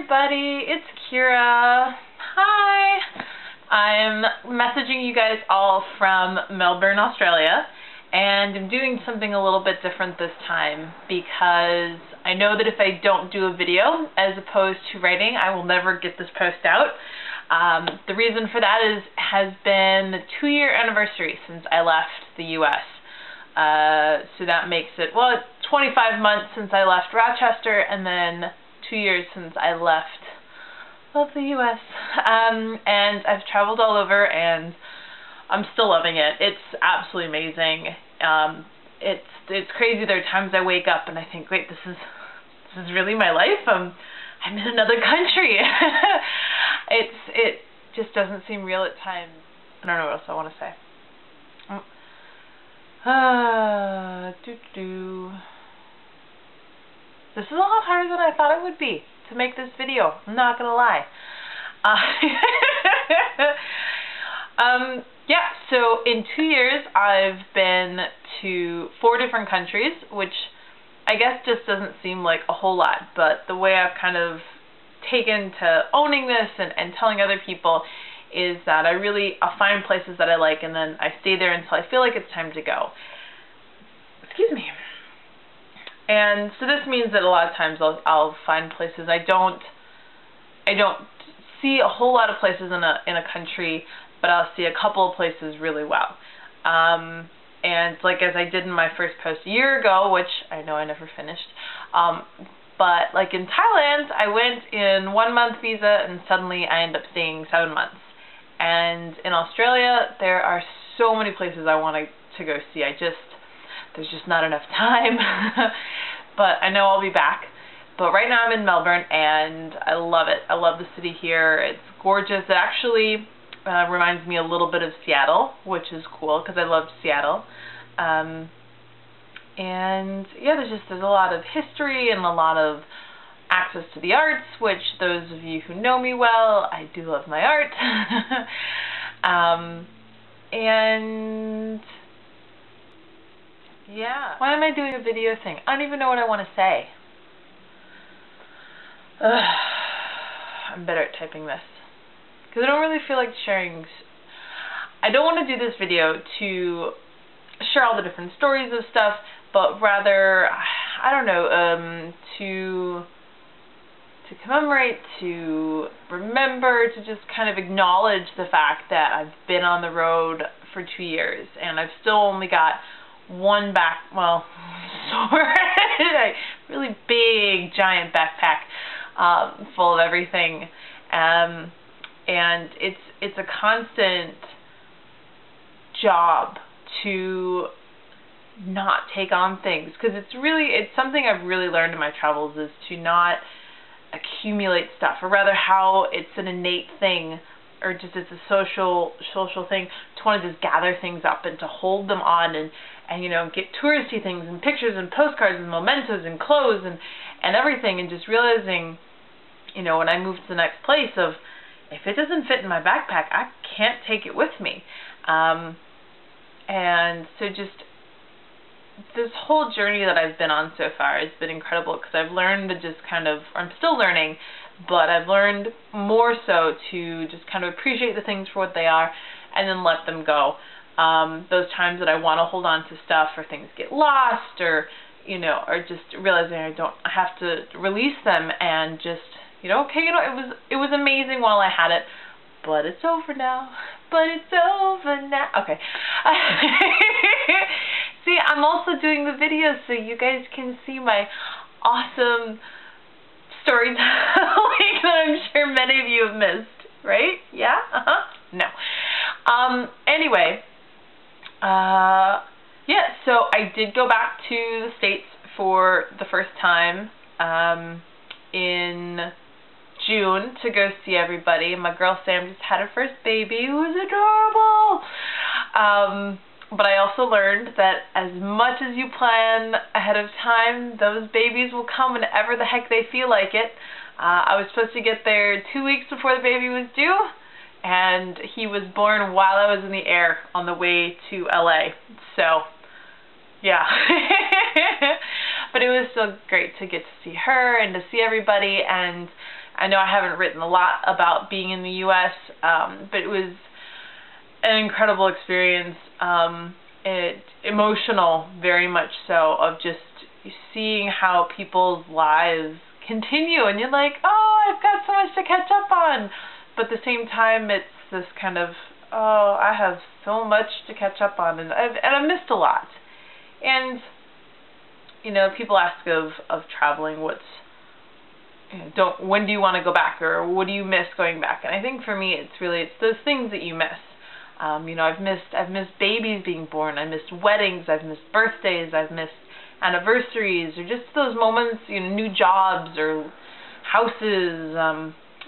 everybody, it's Kira. Hi. I'm messaging you guys all from Melbourne, Australia, and I'm doing something a little bit different this time because I know that if I don't do a video as opposed to writing, I will never get this post out. The reason for that has been the 2-year anniversary since I left the US. So that makes it, well, it's 25 months since I left Rochester, and then 2 years since I left the US. And I've traveled all over, and I'm still loving it. It's absolutely amazing. It's crazy. There are times I wake up and I think, wait, this is really my life. I'm in another country. It just doesn't seem real at times. I don't know what else I want to say. This is a lot harder than I thought it would be to make this video. I'm not gonna lie. Yeah, so in 2 years I've been to 4 different countries, which I guess just doesn't seem like a whole lot, but the way I've kind of taken to owning this and telling other people is that I'll find places that I like, and then I stay there until I feel like it's time to go. Excuse me. And so this means that a lot of times I'll find places. I don't see a whole lot of places in a country, but I'll see a couple of places really well. And like as I did in my first post a year ago, which I know I never finished, but like in Thailand, I went in 1-month visa and suddenly I ended up staying 7 months. And in Australia, there are so many places I want to go see. There's just not enough time. But I know I'll be back. But right now I'm in Melbourne and I love it. I love the city here. It's gorgeous. It actually reminds me a little bit of Seattle, which is cool because I loved Seattle. And yeah, there's a lot of history and a lot of access to the arts, which those of you who know me well, I do love my art. And yeah, why am I doing a video thing? I don't even know what I want to say. I'm better at typing this because I don't really feel like sharing. I don't want to do this video to share all the different stories of stuff, but rather, I don't know, to commemorate, to remember, to just kind of acknowledge the fact that I've been on the road for 2 years and I've still only got one really big giant backpack full of everything, and it's a constant job to not take on things, because it's something I've really learned in my travels, is to not accumulate stuff, or rather how it's an innate thing, or just it's a social thing to want to just gather things up and to hold them on and you know, get touristy things and pictures and postcards and mementos and clothes and everything, and just realizing, you know, when I move to the next place, of if it doesn't fit in my backpack, I can't take it with me. And so just this whole journey that I've been on so far has been incredible, because I've learned to just I'm still learning, but I've learned more so to just kind of appreciate the things for what they are and then let them go. Those times that I want to hold on to stuff, or things get lost, or, you know, or just realizing I have to release them and just, you know, okay, you know, it was amazing while I had it, but it's over now. But it's over now. Okay. See, I'm also doing the videos so you guys can see my awesome storytelling that I'm sure many of you have missed, right? Yeah? No. Anyway, yeah, so I did go back to the States for the first time in June to go see everybody. My girl Sam just had her first baby, who was adorable. But I also learned that as much as you plan ahead of time, those babies will come whenever the heck they feel like it. I was supposed to get there 2 weeks before the baby was due, and he was born while I was in the air on the way to LA. So, yeah. But it was so great to get to see her and to see everybody, and I know I haven't written a lot about being in the U.S., but it was an incredible experience, emotional, very much so, of just seeing how people's lives continue, and you're like, oh, I've got so much to catch up on, but at the same time, it's this kind of, oh, I have so much to catch up on, and I've missed a lot. And you know, people ask of traveling, what's, you know, when do you want to go back, or what do you miss going back? And I think for me, it's those things that you miss. You know, I've missed babies being born. I missed weddings. I've missed birthdays. I've missed anniversaries, or just those moments, you know, new jobs or houses,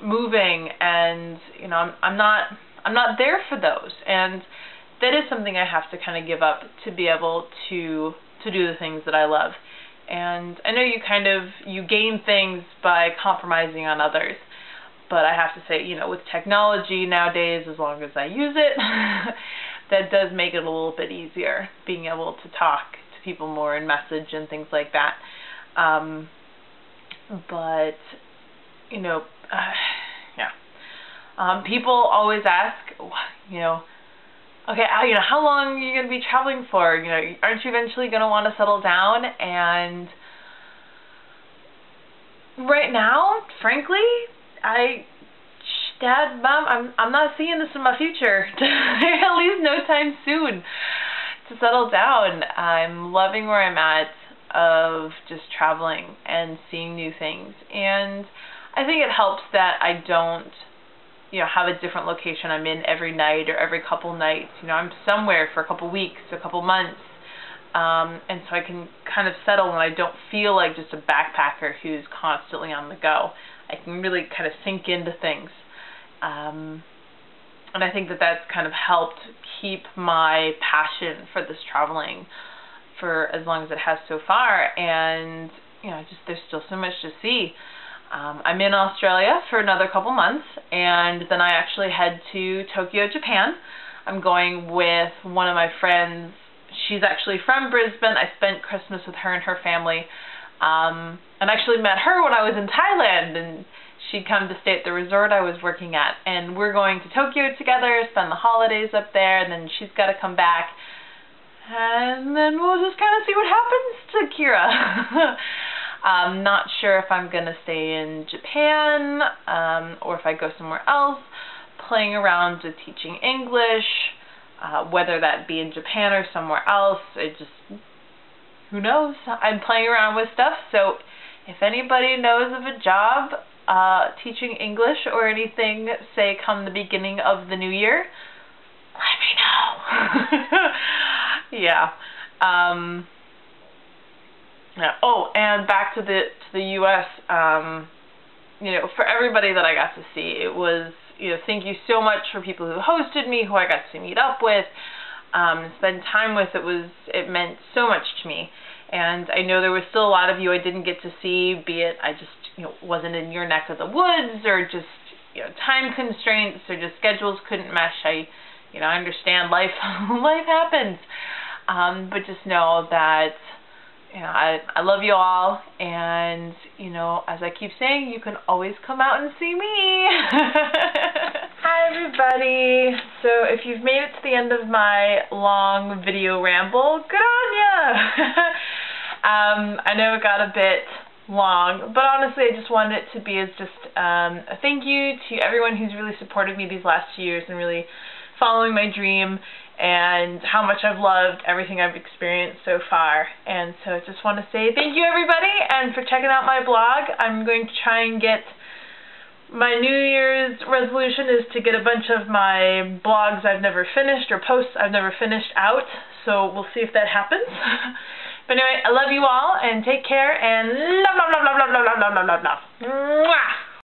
moving, and you know, I'm not there for those, and that is something I have to kind of give up to be able to do the things that I love. And I know you gain things by compromising on others, but I have to say, you know, with technology nowadays, as long as I use it, that does make it a little bit easier, being able to talk to people more and message and things like that. But, you know, yeah. People always ask, you know, okay, you know, how long are you going to be traveling for? You know, aren't you eventually going to want to settle down? And right now, frankly, Dad, Mom, I'm not seeing this in my future. At least no time soon to settle down. I'm loving where I'm at of just traveling and seeing new things. And I think it helps that I don't, you know, have a different location I'm in every night or every couple nights. You know, I'm somewhere for a couple weeks, a couple months, and so I can kind of settle, and I don't feel like just a backpacker who's constantly on the go. I can really kind of sink into things, and I think that that's kind of helped keep my passion for this traveling for as long as it has so far. And you know, just there's still so much to see. I'm in Australia for another couple months, and then I actually head to Tokyo, Japan. I'm going with one of my friends. She's actually from Brisbane. I spent Christmas with her and her family, and actually met her when I was in Thailand, and she'd come to stay at the resort I was working at. And we're going to Tokyo together, spend the holidays up there, and then she's got to come back, and then we'll just kind of see what happens to Kira. I'm not sure if I'm going to stay in Japan, or if I go somewhere else, playing around with teaching English, whether that be in Japan or somewhere else. It just, who knows? I'm playing around with stuff, so if anybody knows of a job teaching English or anything, say come the beginning of the new year, let me know. Yeah. Yeah. Oh, and back to the U.S., you know, for everybody that I got to see, it was, you know, thank you so much for people who hosted me, who I got to meet up with, spend time with. It meant so much to me. And I know there was still a lot of you I didn't get to see, be it I just, you know, wasn't in your neck of the woods, or just, you know, time constraints, or just schedules couldn't mesh. I understand life happens. But just know that, you know, I love you all, and, you know, as I keep saying, you can always come out and see me. Hi, everybody. So if you've made it to the end of my long video ramble, good on ya. I know it got a bit long, but honestly, I just wanted it to be as just a thank you to everyone who's really supported me these last 2 years and really following my dream, and how much I've loved everything I've experienced so far. And so I just want to say thank you, everybody, and for checking out my blog. I'm going to try and get, my New Year's resolution is to get a bunch of my blogs I've never finished, or posts I've never finished, out, so we'll see if that happens. But anyway, I love you all, and take care, and love, love, love, love, love, love, love, love, love, love. Mwah!